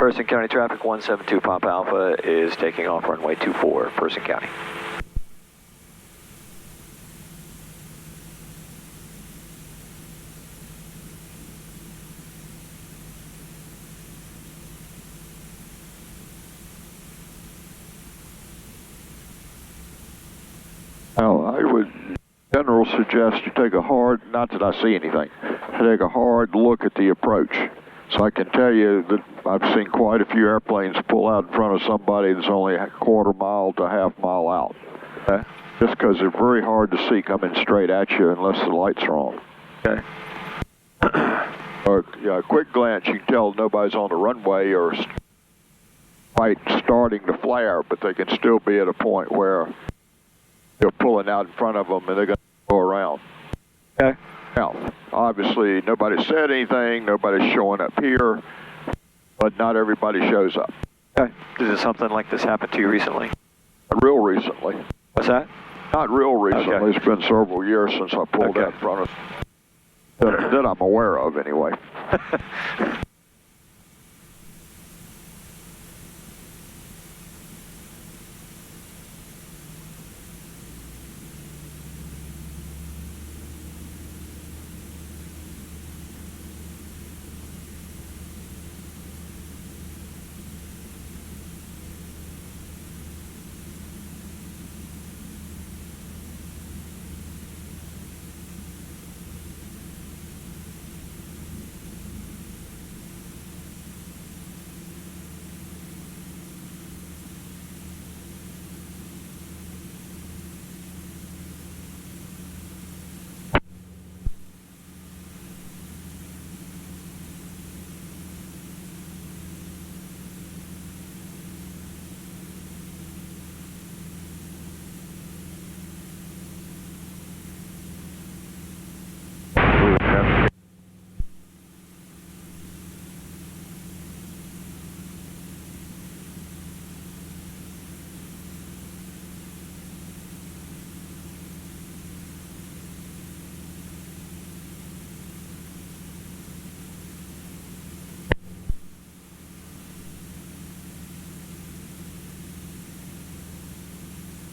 Person County traffic 172 Papa Alpha is taking off runway 24, Person County. Now, I would, in general, suggest you take a hard, not that I see anything, take a hard look at the approach. So I can tell you that I've seen quite a few airplanes pull out in front of somebody that's only a quarter mile to half mile out. Okay. Just because they're very hard to see coming straight at you unless the lights are on. Okay. Or, yeah, a quick glance, you can tell nobody's on the runway or quite starting to flare, but they can still be at a point where they're pulling out in front of them and they're going to go around. Okay. Now, obviously, nobody said anything, nobody's showing up here, but not everybody shows up. Okay. Did something like this happen to you recently? Not real recently. What's that? Not real recently. Okay. It's been several years since I pulled out in front of that I'm aware of, anyway.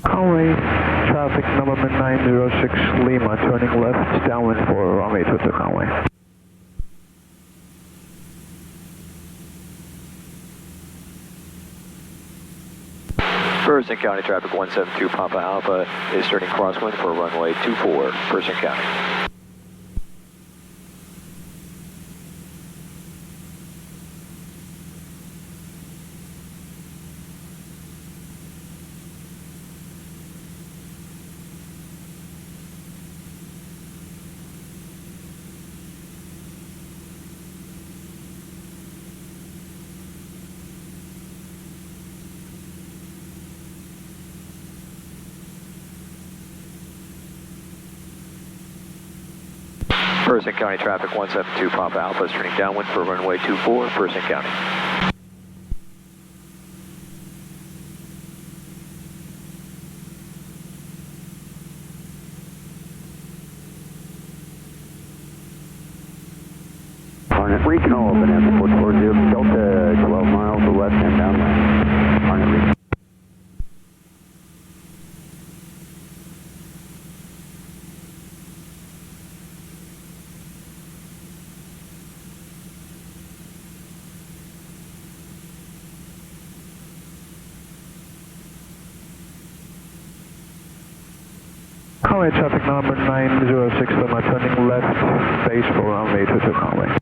Conway, traffic number 906 Lima, turning left downwind for runway 22 Conway. Person County traffic 172 Papa Alpha is turning crosswind for runway 24, Person County. Person County traffic 172 Papa Alpha is turning downwind for runway 24, Person County. Hornet Regional, open at 440, Delta 12 miles to west and downwind. Hornet Regional. Conway, traffic number 906 Lima, turning left base for runway 22 Conway.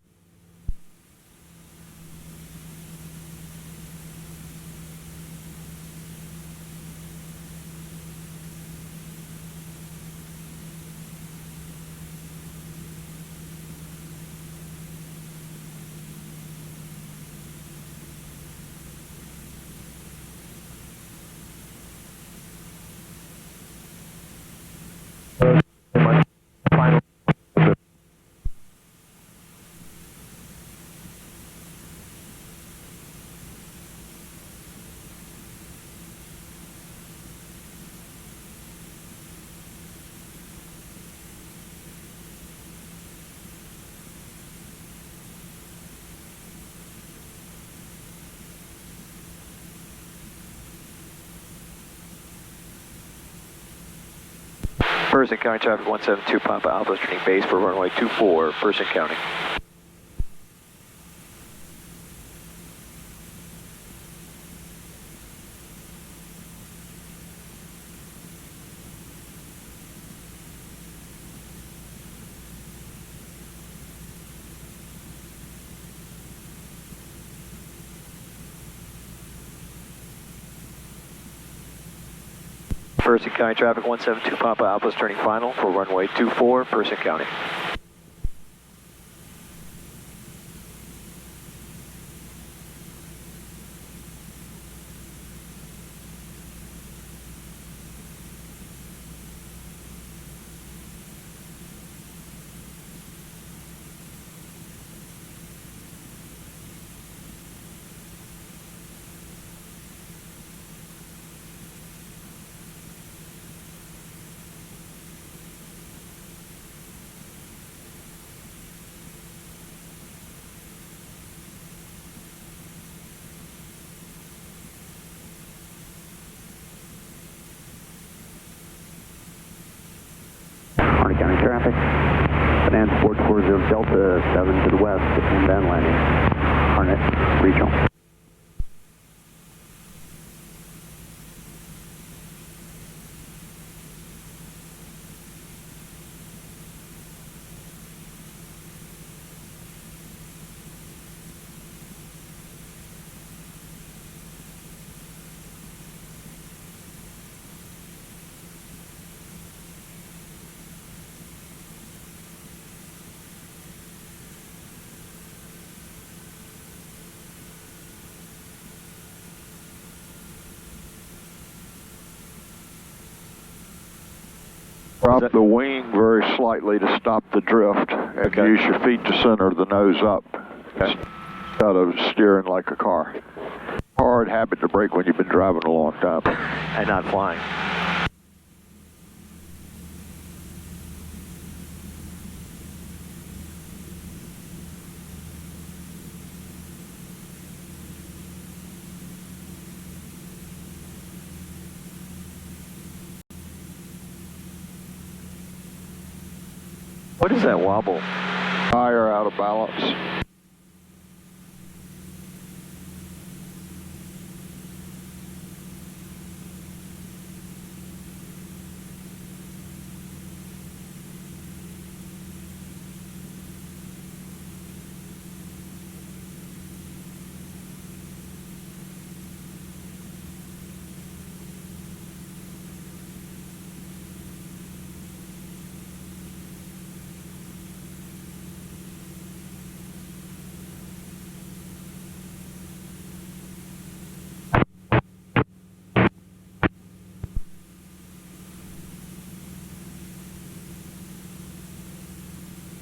Person County Traffic 172 Papa Alpha is turning base for runway 24, Person County. Person County Traffic 172 Papa Alpha is turning final for runway 24, Person County. Harnett County traffic. Bonanza 440 Delta 7 to the west, inbound landing. Harnett Regional. Drop the wing very slightly to stop the drift, and Okay. use your feet to center the nose up instead of steering like a car. Hard habit to break when you've been driving a long time. And not flying. What is that wobble? Tire out of balance.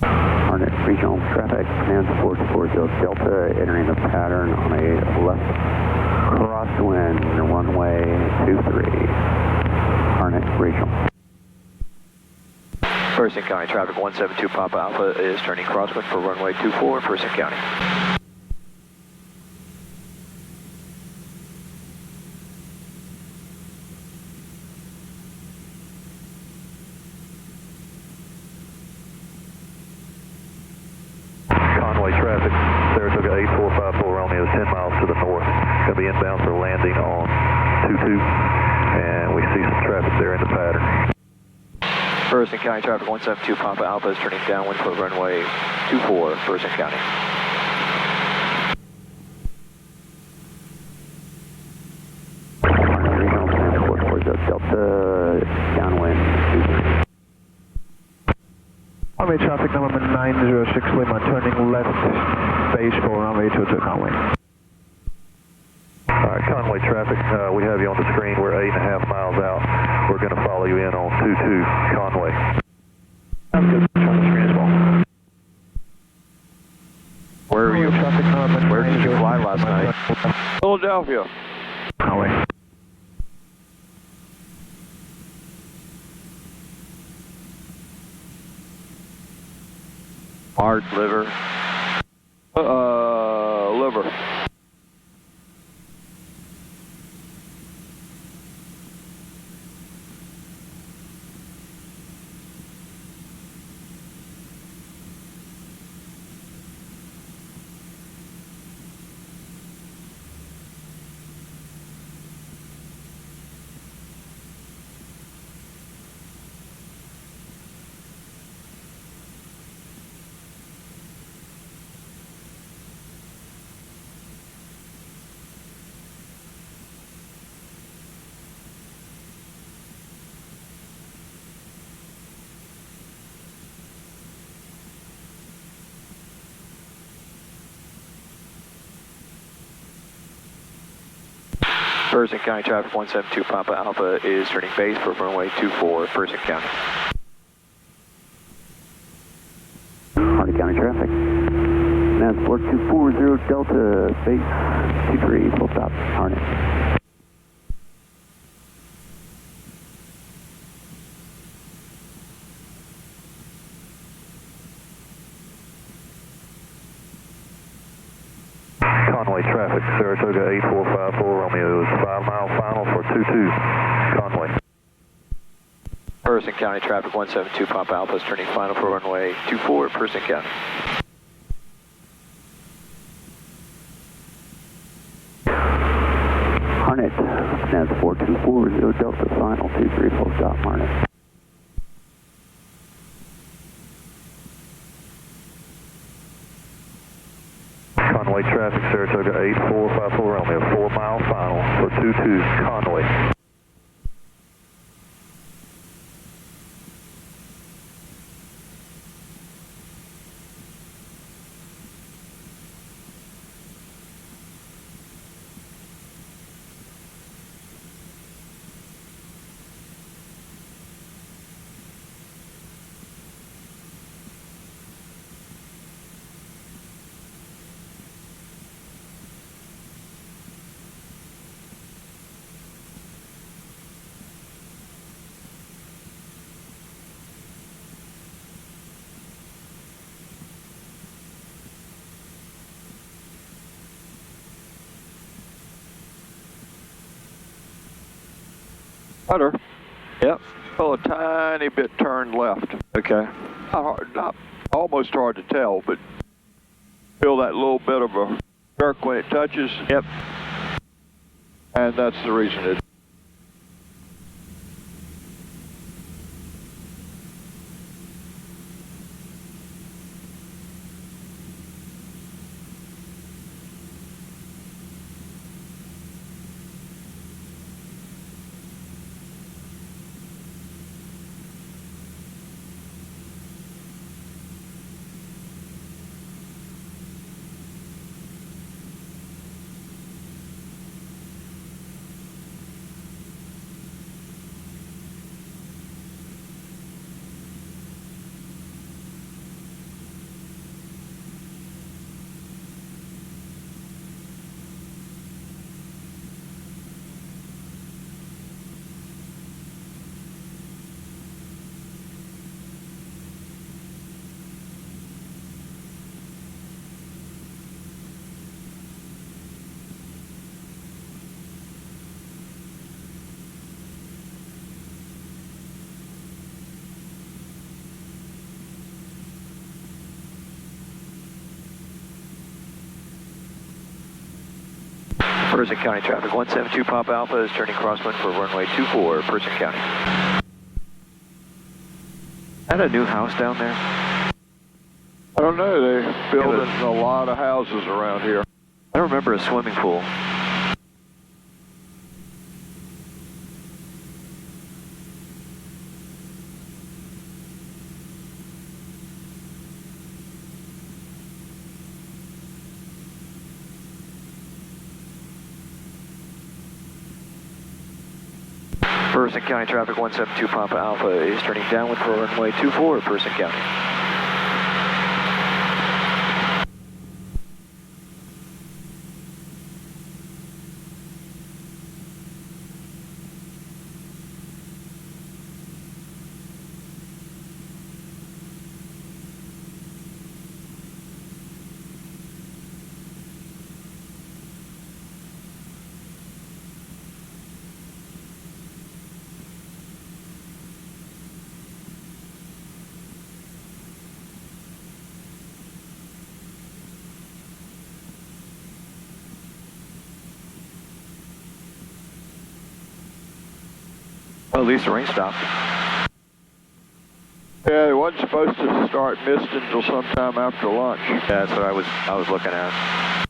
Harnett Regional traffic, Bonanza 440 Delta, entering the pattern on a left crosswind, runway 23. Harnett Regional. Person County Traffic 172 Papa Alpha is turning crosswind for runway 24, Person County. Conway traffic, Saratoga 8454 Romeo, 10 miles to the north. Going to be inbound for landing on 22, and we see some traffic there in the pattern. Person County Traffic 172 Papa Alpha is turning downwind for runway 24, Person County. Harnett Regional, Bonanza 440 Delta, downwind 23. Runway traffic number 906 Lima, turning left base for runway 22 Conway. All right, Conway traffic, we have you on the screen. We're 8.5 miles out. We're going to follow you in on 22 Conway. On the screen as well. Where did you fly last night? Philadelphia. Conway. Heart, liver. Liver. Person County traffic 172 Papa Alpha is turning base for runway 24, Person County. Harnett County traffic. Transport 240 Delta, base 23, full stop, Harnett. Conway traffic, Saratoga 8454 Romeo is 5 mile final for 22, Conway. Person County traffic 172 Papa Alpha is turning final for runway 24, Person County. Harnett, transport 240 Delta, final 23, full stop, Harnett. Conway traffic, Saratoga 8454 Romeo, 4 mile final for 22, Conway. Better. Yep. Well, a tiny bit turned left. Okay. Not almost hard to tell, but feel that little bit of a jerk when it touches. Yep. And that's the reason it. Person County traffic 172 Papa Alpha is turning crosswind for runway 24, Person County. Is that a new house down there? I don't know. They're building a lot of houses around here. I don't remember a swimming pool. Person County traffic 172 Papa Alpha is turning downwind for runway 24, Person County. Well, at least the rain stopped. Yeah, it wasn't supposed to start misting until sometime after lunch. That's what I was looking at.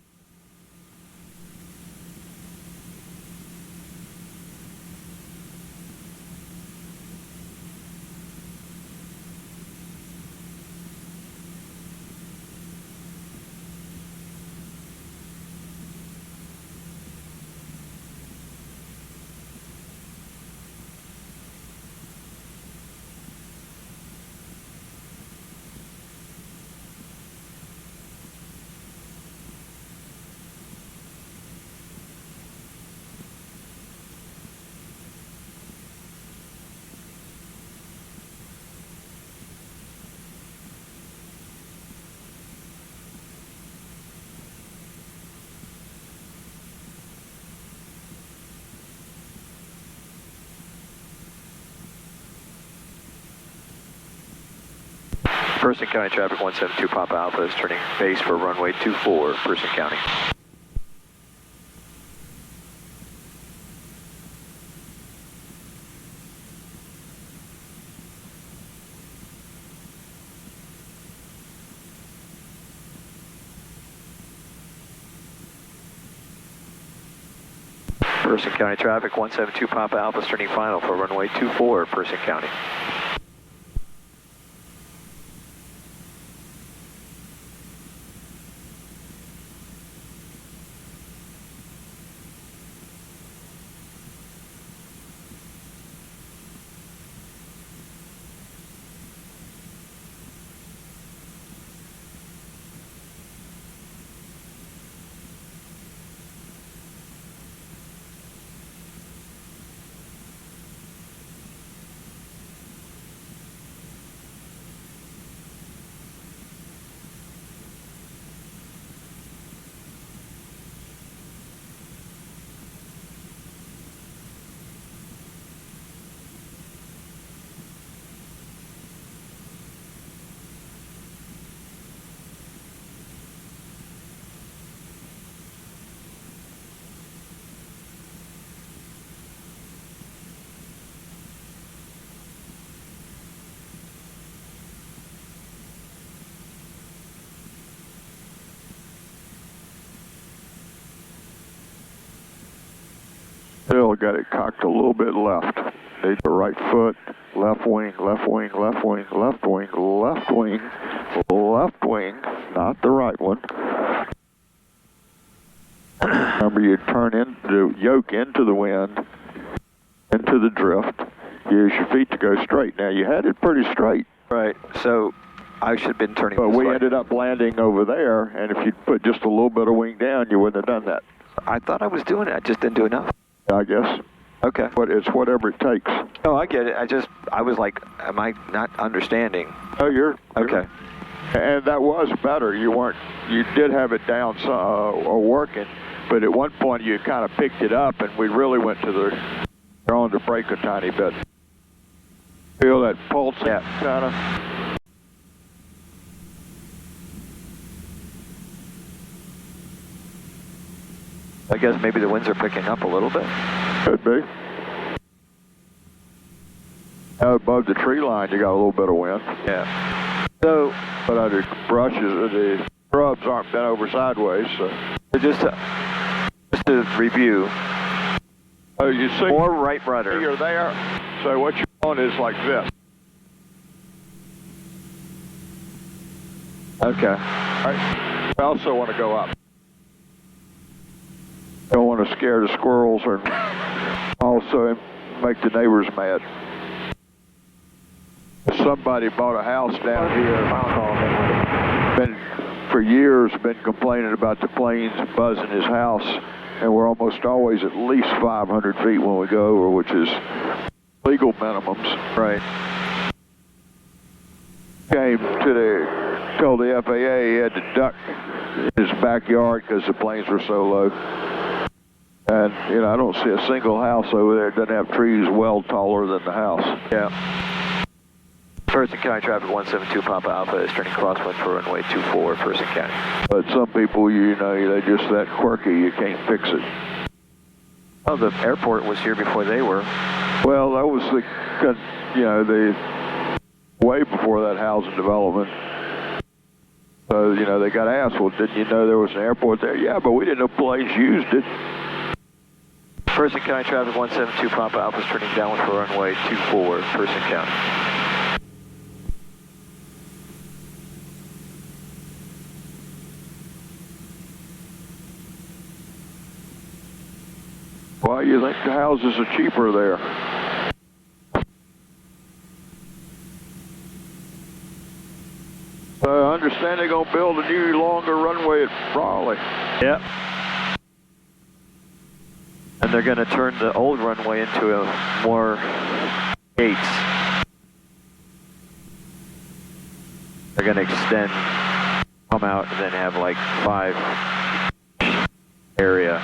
Person County traffic 172 Papa Alpha is turning base for runway 24, Person County. Person County traffic 172 Papa Alpha is turning final for runway 24, Person County. Still got it cocked a little bit left. Need the right foot, left wing, left wing, left wing, left wing, left wing, left wing, not the right one. Remember, you turn into yoke into the wind, into the drift. Use your feet to go straight. Now, you had it pretty straight. Right, so I should have been turning But this we way. ended up landing over there, and if you'd put just a little bit of wing down, you wouldn't have done that, I thought I was doing it, I just didn't do enough. I guess. Okay. But it's whatever it takes. No, I get it. I was like, am I not understanding? Oh, you're Okay. And that was better. You did have it down or working, but at one point you kind of picked it up, and we really went to the on the brake a tiny bit. Feel that pulse? Yeah. Kind of. I guess maybe the winds are picking up a little bit. Could be. Out above the tree line, you got a little bit of wind. Yeah. So, But the brushes, the shrubs aren't bent over sideways, so. just to review, Oh, you see? more right rudder. You're there. So what you want is like this. Okay. Right? You also want to go up. Don't want to scare the squirrels or also make the neighbors mad. Somebody bought a house down here. For years been complaining about the planes buzzing his house, and we're almost always at least 500 feet when we go over, which is legal minimums. Right. Told the FAA he had to duck in his backyard because the planes were so low. And, I don't see a single house over there that doesn't have trees well taller than the house. Yeah. Person County traffic 172 Papa Alpha is turning crosswind for runway 24, Person County. But some people, they're just that quirky, you can't fix it. Oh, the airport was here before they were. Well, that was the way before that housing development. So, they got asked, well, didn't you know there was an airport there? Yeah, but we didn't know planes used it. Person County traffic 172 Papa Alpha is turning downwind for runway 24, Person County. Why you think the houses are cheaper there? I understand they're going to build a new, longer runway at Raleigh. Yep. And they're going to turn the old runway into a more gates. They're going to extend, come out, and then have like 5 area.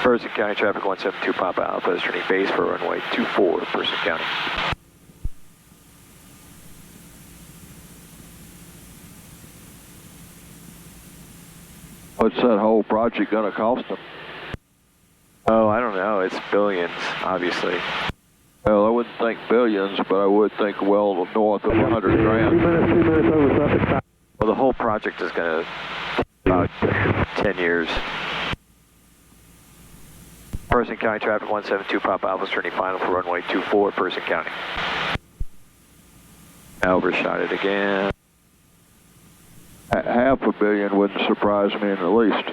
Person County Traffic 172 Papa Alpha is turning base for runway 24, Person County. What's that whole project going to cost them? Oh, I don't know. It's billions, obviously. Well, I wouldn't think billions, but I would think well north of 100 grand. 2 minutes over traffic time. Well, the whole project is going to take about 10 years. Person County Traffic 172 Papa Alpha is turning final for runway 24, Person County. Overshot it again. $500 million wouldn't surprise me in the least.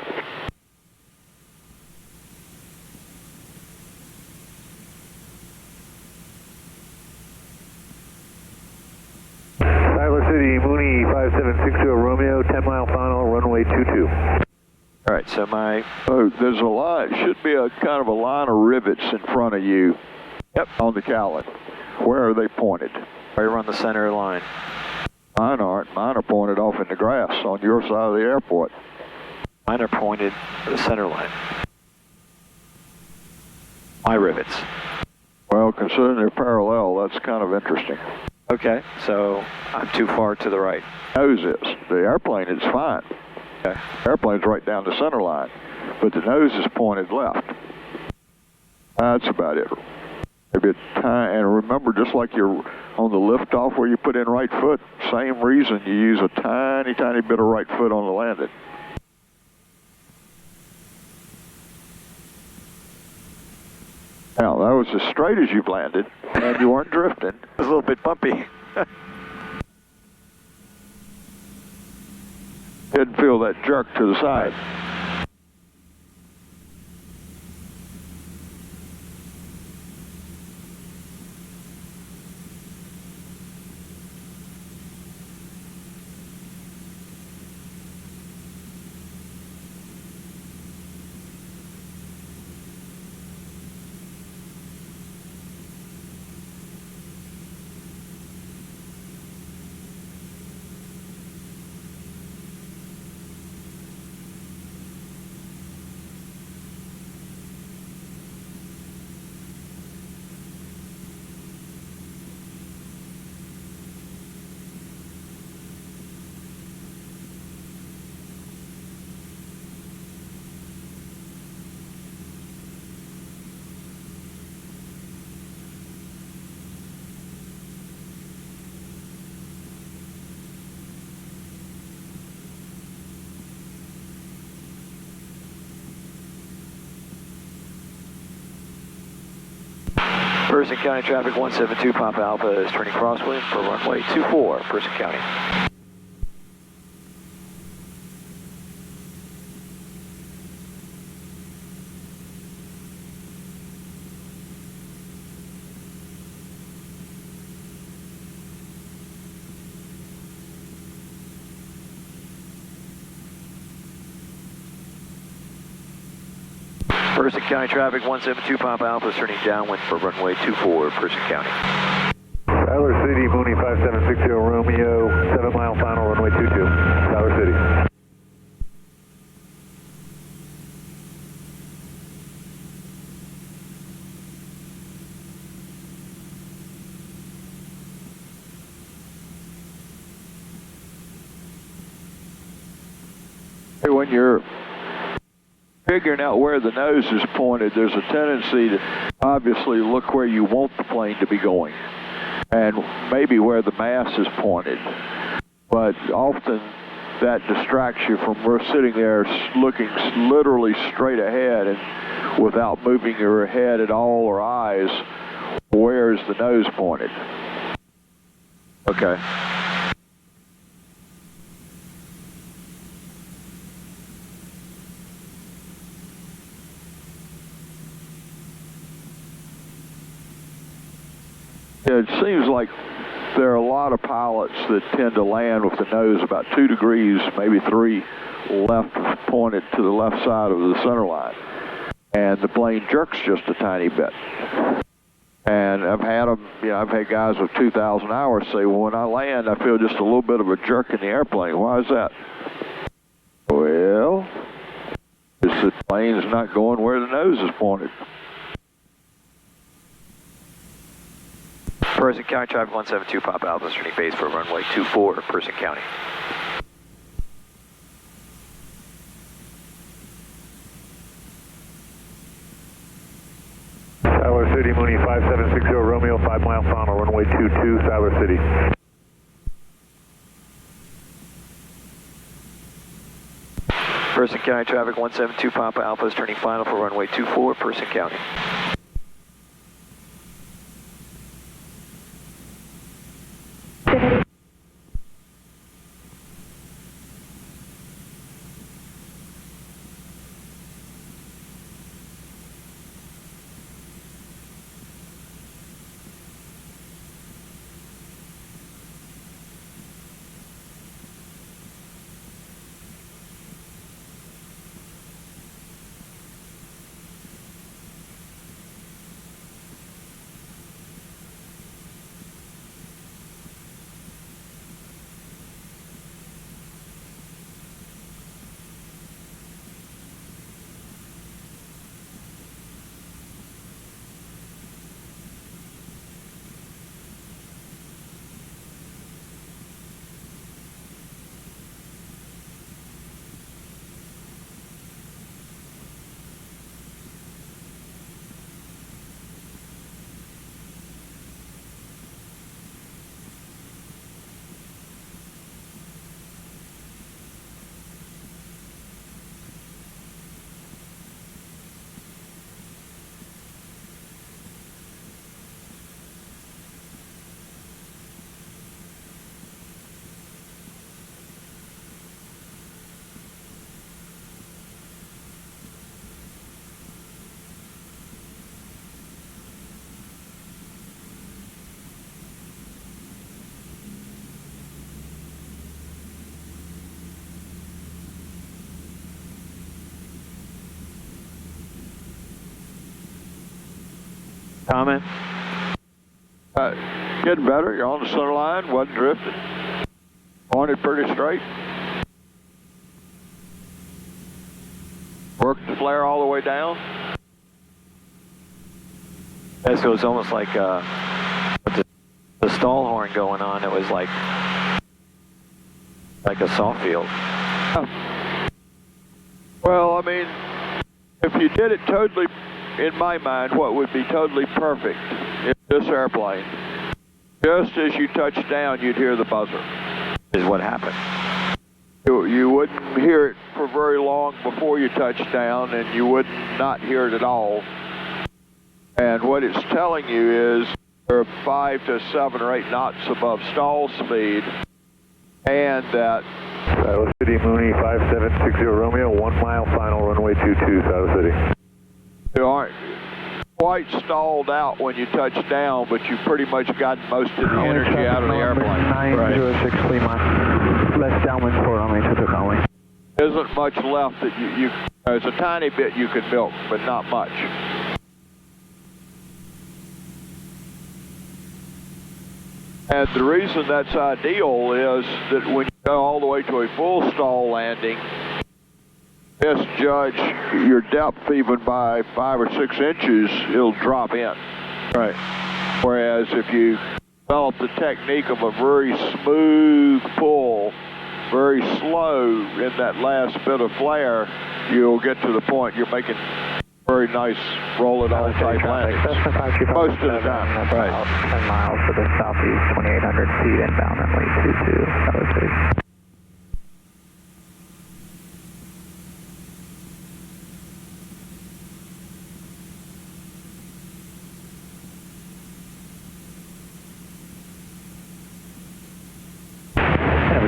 Tyler City, Mooney 5760 Romeo, 10-mile final, runway 22. All right, so Oh, there's a line, should be a kind of a line of rivets in front of you. Yep. On the Callan. Where are they pointed? right around the center line. Mine aren't. Mine are pointed off in the grass on your side of the airport. Mine are pointed to the center line. My rivets. Well, considering they're parallel, that's kind of interesting. Okay, so I'm too far to the right. Nose is. The airplane is fine. Okay. The airplane's right down the center line, but the nose is pointed left. That's about it. Maybe a tiny, and remember, just like you're on the liftoff where you put in right foot, same reason you use a tiny, tiny bit of right foot on the landing. Now, that was as straight as you've landed, and you weren't drifting. It was a little bit bumpy. Didn't feel that jerk to the side. Person County Traffic 172 Papa Alpha is turning crosswind for runway 24, Person County. Person County Traffic 172 Papa Alpha is turning downwind for runway 24, Person County. Tyler City, Mooney 5760 Romeo, 7-mile final, runway 22. Tyler City. Hey, when you're figuring out where the nose is pointed, there's a tendency to obviously look where you want the plane to be going and maybe where the mass is pointed. But often that distracts you from sitting there looking literally straight ahead and without moving your head at all or eyes, where's the nose pointed? Okay. It seems like there are a lot of pilots that tend to land with the nose about 2 degrees, maybe 3, left pointed to the left side of the center line. And the plane jerks just a tiny bit. And I've had them, I've had guys with 2,000 hours say, well, when I land, I feel just a little bit of a jerk in the airplane. Why is that? Well, it's the Plane's not going where the nose is pointed. Person County Traffic 172 Papa Alpha is turning base for runway 24, Person County. Siler City, Mooney 5760 Romeo, 5 mile final, runway 22, Siler City. Person County Traffic 172 Papa Alpha is turning final for runway 24, Person County. Comment? Getting better. You're on the center line. Wasn't drifting. Pointed pretty straight. Worked the flare all the way down. Yeah, so it's almost like with the stall horn going on. It was like a soft field. Well, I mean, if you did it totally, in my mind, what would be totally perfect in this airplane, just as you touch down, you'd hear the buzzer. Is what happened. You wouldn't hear it for very long before you touch down, and you would not hear it at all. And what it's telling you is you're 5 to 7 or 8 knots above stall speed, and that Siler City, Mooney 5760 Romeo, 1 mile final, runway 22, Siler City. you aren't quite stalled out when you touch down, but you've pretty much gotten most of the energy out of the airplane. 906 Lima, left downwind for runway 22 Conway. Isn't much left that you there's a tiny bit you could milk, but not much. And the reason that's ideal is that when you go all the way to a full stall landing, misjudge your depth even by 5 or 6 inches, it'll drop in. Right. Whereas if you develop the technique of a very smooth pull, very slow in that last bit of flare, you'll get to the point you're making very nice roll-it-all type landings. Most of the time. Right. 10 miles to the southeast, 2,800 feet inbound, runway 22, Siler City.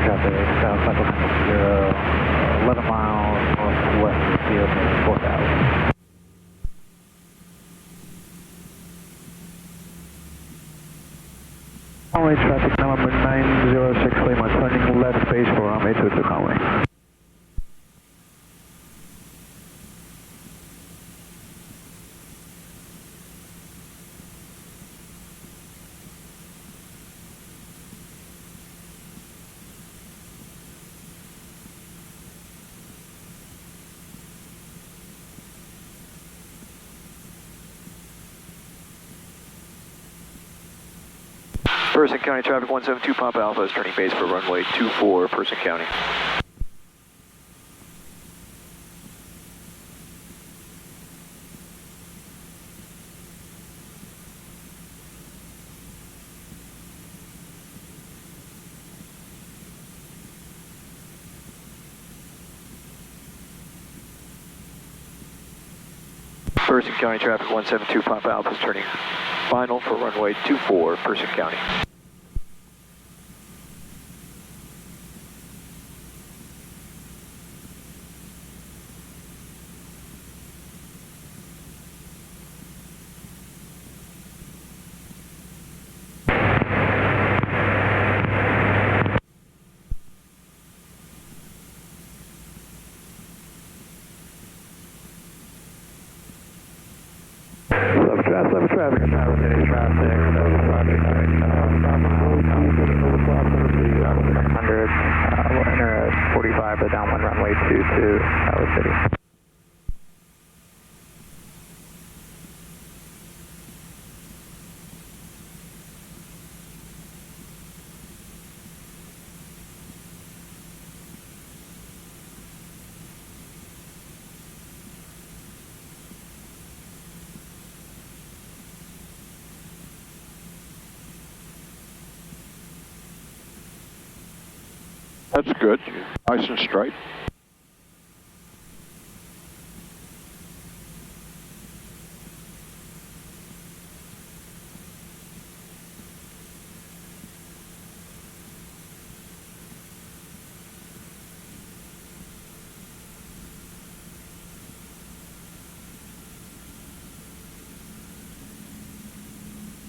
Traffic, South Cycle 0, 11 miles northwest of the field near 4,000. Conway traffic number 906 Lima, turning left base for runway 22 Conway. Person County Traffic 172 Papa Alpha is turning base for runway 24, Person County. Person County Traffic 172 Papa Alpha is turning final for runway 24, Person County. Traffic, City traffic, 100, we'll enter at 45, the downwind runway 22, Tower City. That's good. Nice and straight.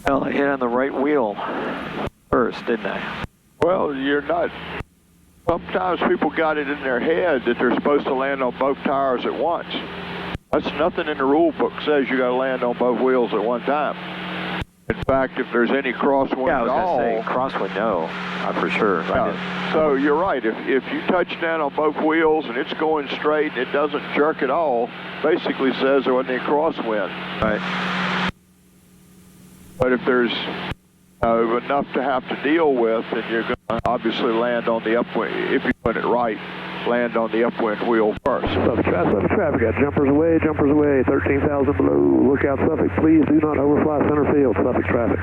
Well, I hit on the right wheel first, didn't I? Well, you're not. Sometimes people got it in their head that they're supposed to land on both tires at once. That's nothing in the rule book says you got to land on both wheels at one time. In fact, if there's any crosswind Yeah, I was at all, going to say crosswind, no, for sure. yeah. So you're right. If you touch down on both wheels and it's going straight and it doesn't jerk at all, basically says there wasn't any crosswind. Right. But if there's enough to have to deal with, then you're going to obviously land on the upwind. If you're doing it right, land on the upwind wheel first. Suffolk traffic, got jumpers away, 13,000 below. Look out, Suffolk, please do not overfly center field, Suffolk traffic.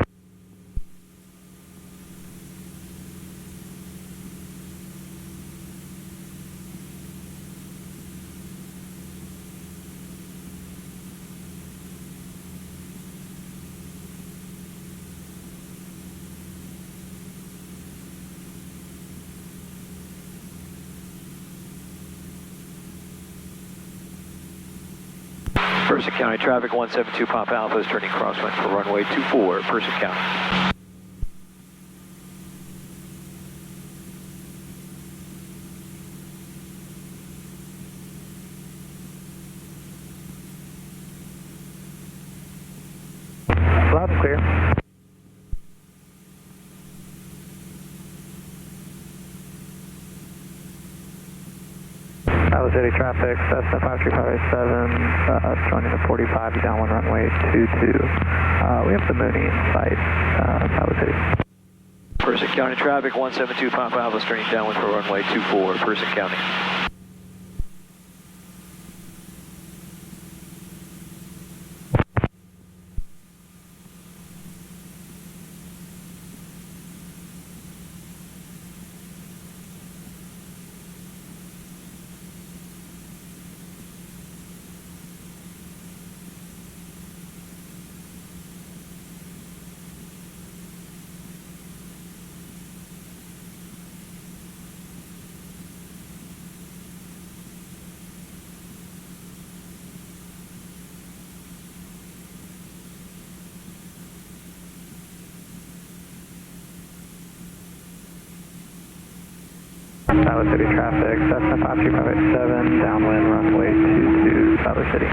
Person County Traffic 172 Papa Alpha is turning crosswind for runway 24, Person County. Loud and clear. Tower City traffic, Cessna 53587, joining the 45, downwind runway 22. We have the Mooney in sight, Tower City. Person County Traffic 172 Papa Alpha is turning downwind for runway 24, Person County. Tower City traffic, Cessna 53587, downwind runway 22, Tower City.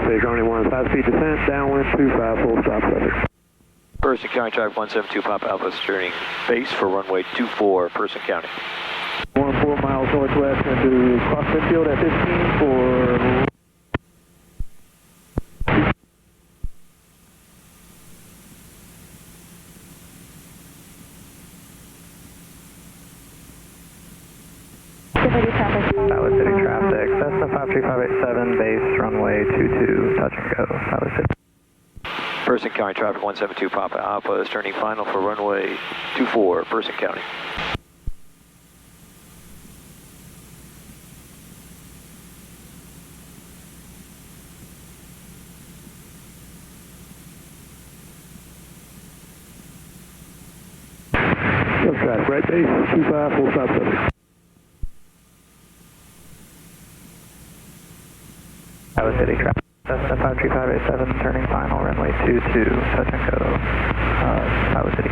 traffic, Arnie 1, 5-speed descent, downwind 25, full stop traffic. Person County Traffic 172 Papa Alpha turning base for runway 24, Person County. 4 miles northwest into Crosswind Field at 15 for... Iowa City traffic, Cessna 53587, base runway 22, touch and go, Iowa City. Person County Traffic 172 Papa Alpha is turning final for runway 24, Person County. Good traffic, right base, 25, full stop traffic. Iowa City traffic, Cessna 53587, turning final, runway 22, touch and go, Iowa City.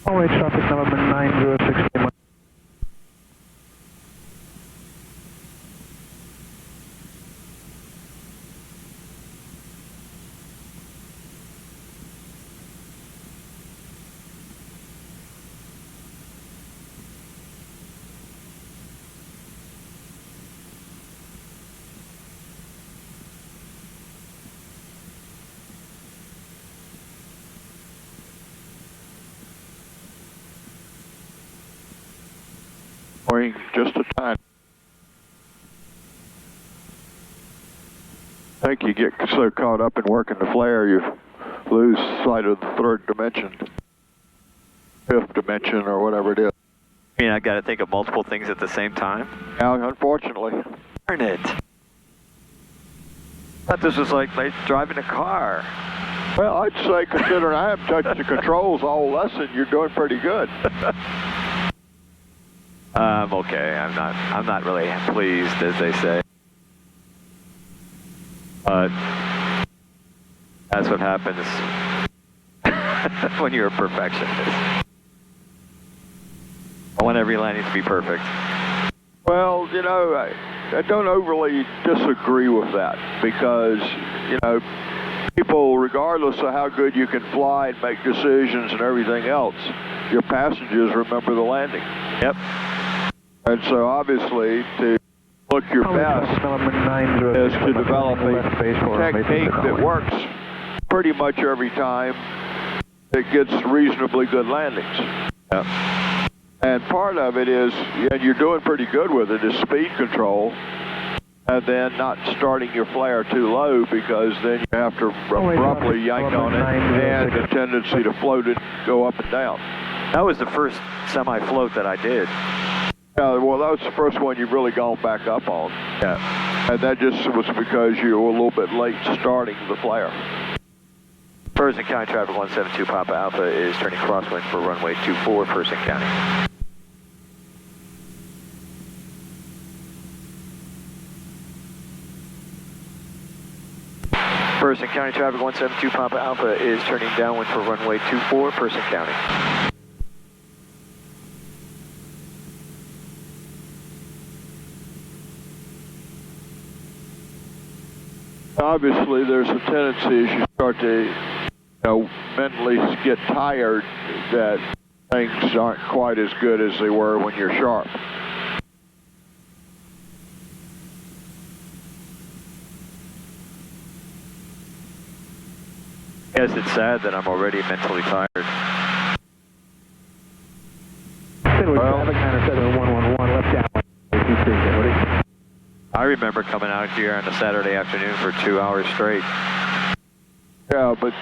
Always traffic number 9061. Just a tiny. I think you get so caught up in working the flare, you lose sight of the third dimension, fifth dimension, or whatever it is. I mean, I got to think of multiple things at the same time. Yeah, unfortunately. Darn it. I thought this was like driving a car. Well, I'd say considering I haven't touched the controls all lesson, you're doing pretty good. I'm okay. I'm not really pleased, as they say. But that's what happens when you're a perfectionist. I want every landing to be perfect. Well, you know, I don't overly disagree with that because, you know, people, regardless of how good you can fly and make decisions and everything else, your passengers remember the landing. Yep. And so obviously to look your best is to develop a technique that works pretty much every time that gets reasonably good landings. Yep. And part of it is, and you're doing pretty good with it, is speed control, and then not starting your flare too low because then you have to abruptly yank on it and the tendency to float it, go up and down. That was the first semi-float that I did. Yeah, well, that was the first one you've really gone back up on. Yeah. And that just was because you were a little bit late starting the flare. Person County Traffic 172 Papa Alpha is turning crosswind for runway 24, Person County. Person County Traffic 172 Papa Alpha is turning downwind for runway 24, Person County. Obviously, there's a tendency as you start to, mentally get tired that things aren't quite as good as they were when you're sharp. I guess it's sad that I'm already mentally tired. I remember coming out here on a Saturday afternoon for 2 hours straight. Yeah, but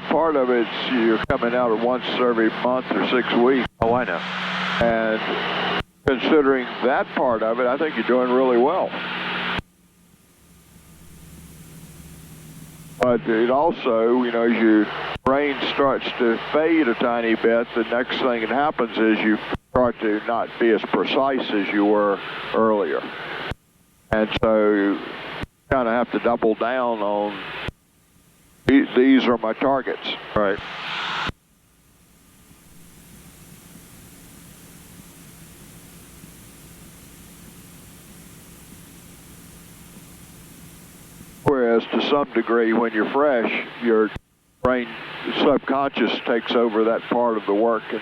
part of it's you're coming out once every month or 6 weeks. Oh, I know. And considering that part of it, I think you're doing really well. But it also, as your brain starts to fade a tiny bit, the next thing that happens is you start to not be as precise as you were earlier. And so you kind of have to double down on These are my targets. Right. Whereas to some degree, when you're fresh, your brain subconscious takes over that part of the work. And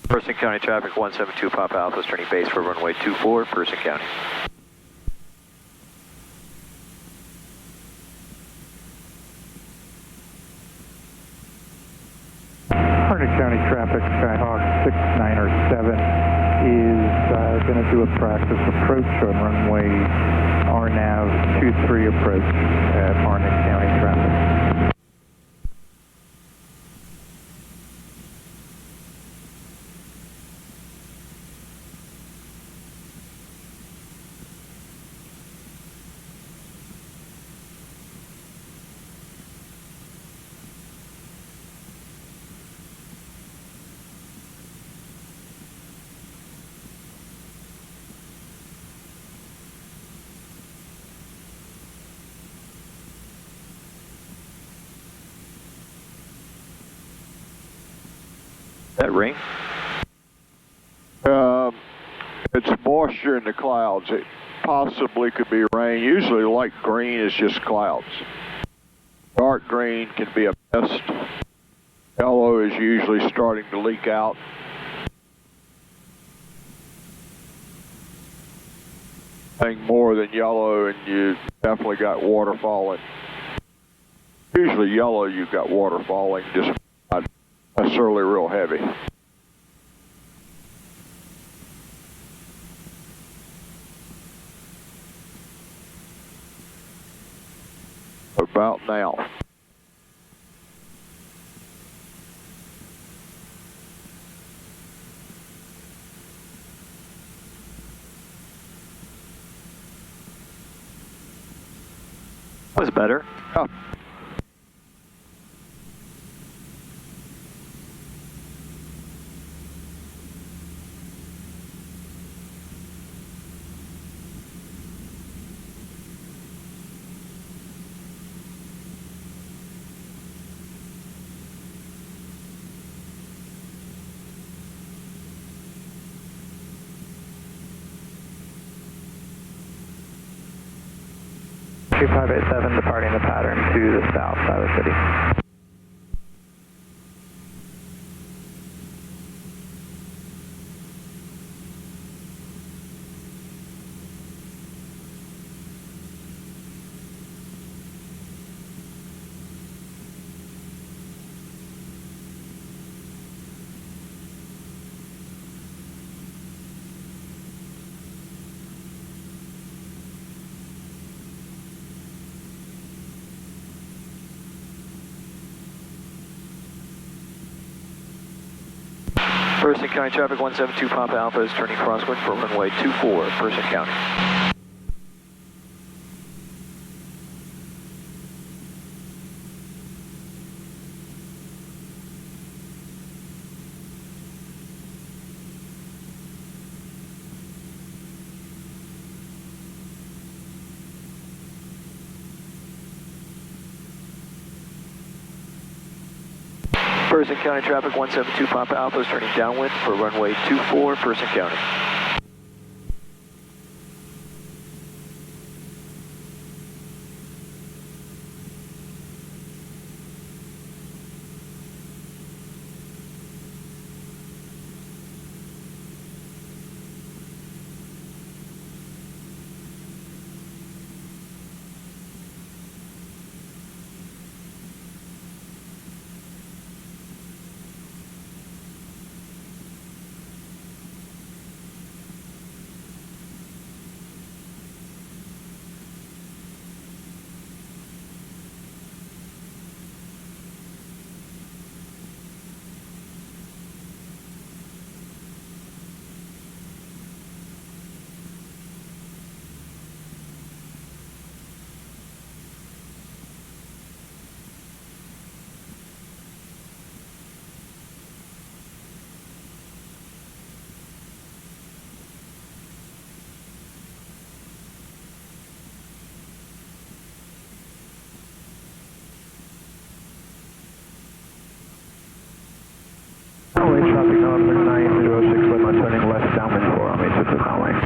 Person County traffic 172 Papa Alpha is turning base for runway 24, Person County. Harnett County traffic, Skyhawk 6907 is going to do a practice approach on runway RNAV 23 approach at Harnett County traffic. That ring? It's moisture in the clouds. It possibly could be rain. Usually light green is just clouds. Dark green can be a mist. Yellow is usually starting to leak out. Anything more than yellow and you definitely got water falling. Usually yellow you've got water falling, just not necessarily real heavy. About now. Was better. Yeah. Two 587 departing the pattern to the south side of the city. Person County traffic 172 Papa Alpha is turning crosswind for runway 24, Person County. Person County traffic 172 Papa Alpha is turning downwind for runway 24, Person County. traffic number 906, Lima, turning left downwind 4, runway 22 Conway.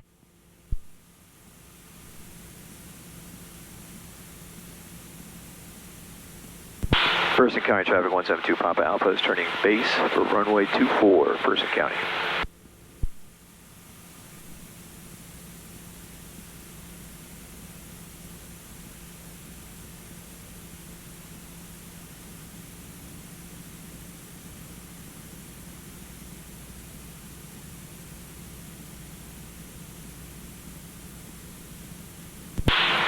Person County traffic 172 Papa Alpha is turning base for runway 24, Person County.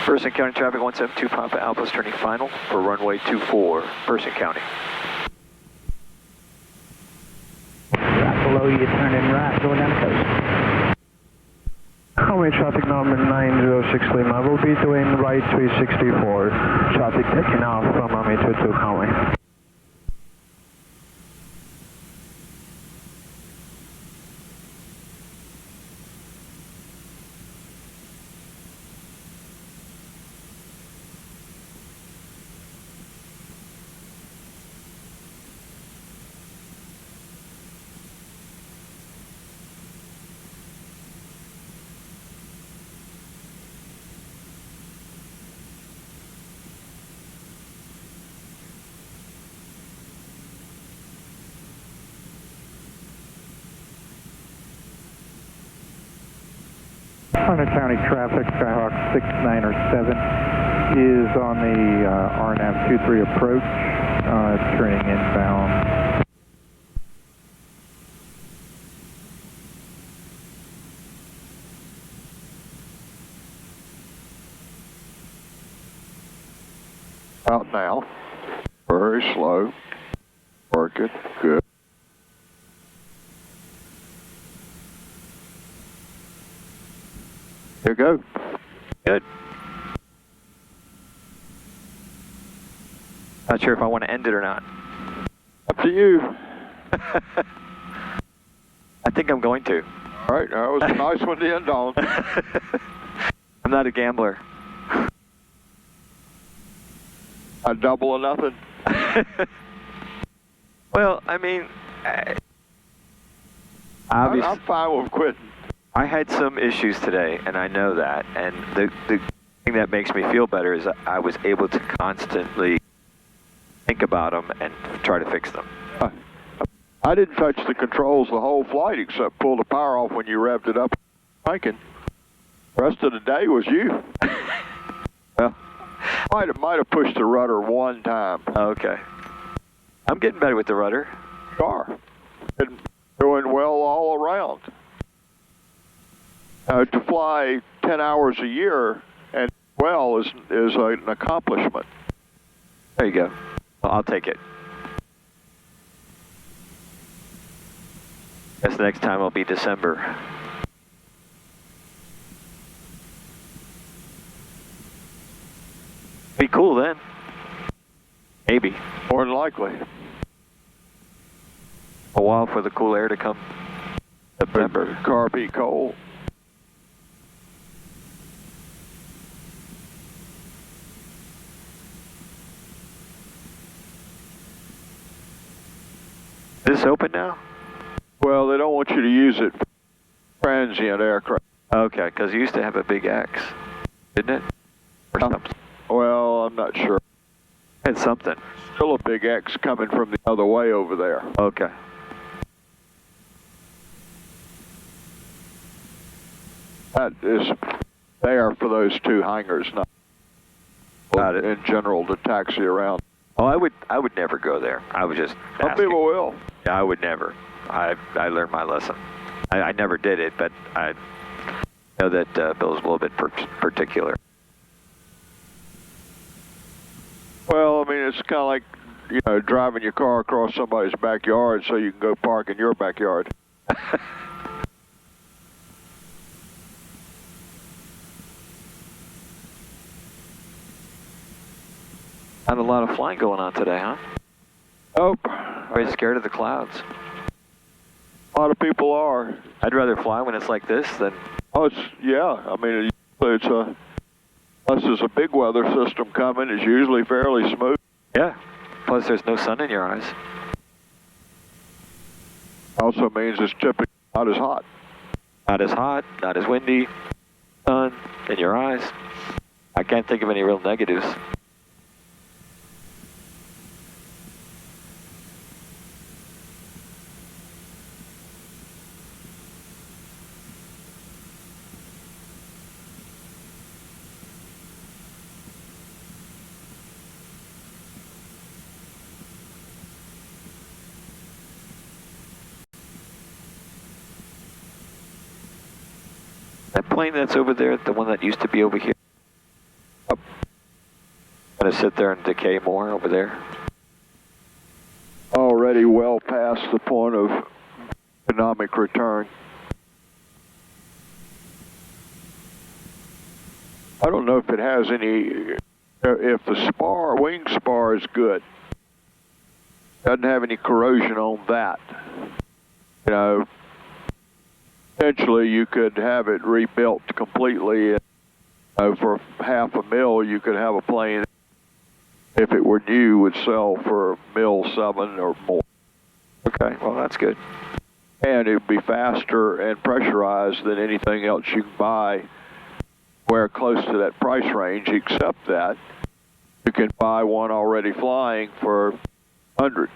Person County traffic 172 Papa Alpha is turning final for runway 24, Person County. Right below you, turning right, going down the coast. Highway traffic number 906 Lima, will be doing right 364. Traffic taking off from runway 22 Conway. Hunter County traffic, Skyhawk 6907 is on the RNAV 23 approach, turning inbound. Out now. Very slow. Work it. Good. Here you go. Good. Not sure if I want to end it or not. Up to you. I think I'm going to. All right, that was a nice one to end on. I'm not a gambler. A double or nothing. Well, I mean, obviously, I'm fine with quitting. I had some issues today, and I know that. And the thing that makes me feel better is I was able to constantly think about them and try to fix them. I didn't touch the controls the whole flight except pull the power off when you revved it up. Thinking. The rest of the day was you. Well, might have pushed the rudder one time. okay. I'm getting better with the rudder. You are. And doing well all around. To fly 10 hours a year and well is an accomplishment. There you go. Well, I'll take it. Guess next time will be December. Be cool then. Maybe. More than likely. A while for the cool air to come. September. Car be cold. Is this open now? Well, they don't want you to use it for transient aircraft. Okay, because you used to have a big X, didn't it? Or something. Well, I'm not sure. Had something. Still a big X coming from the other way over there. Okay. That is there for those two hangars, not Got it. in general to taxi around. Oh, I would never go there. I would just Some asking. people will. Yeah, I would never. I learned my lesson. I never did it, but I know that Bill's a little bit particular. Well, I mean, it's kind of like, driving your car across somebody's backyard so you can go park in your backyard. Not a lot of flying going on today, huh? Oh, Very scared of the clouds. a lot of people are. I'd rather fly when it's like this than... Oh, I mean, unless there's a big weather system coming, it's usually fairly smooth. Yeah. Plus, there's no sun in your eyes. Also means it's typically not as hot. Not as hot, not as windy, sun in your eyes. I can't think of any real negatives. That plane that's over there, the one that used to be over here, going to sit there and decay more over there? Already well past the point of economic return. I don't know if it has any, if the wing spar is good. Doesn't have any corrosion on that. You know, potentially you could have it rebuilt completely. For $500,000, you could have a plane, if it were new, would sell for $1.7 or more. Okay, well that's good. And it would be faster and pressurized than anything else you can buy where close to that price range, except that you can buy one already flying for $100.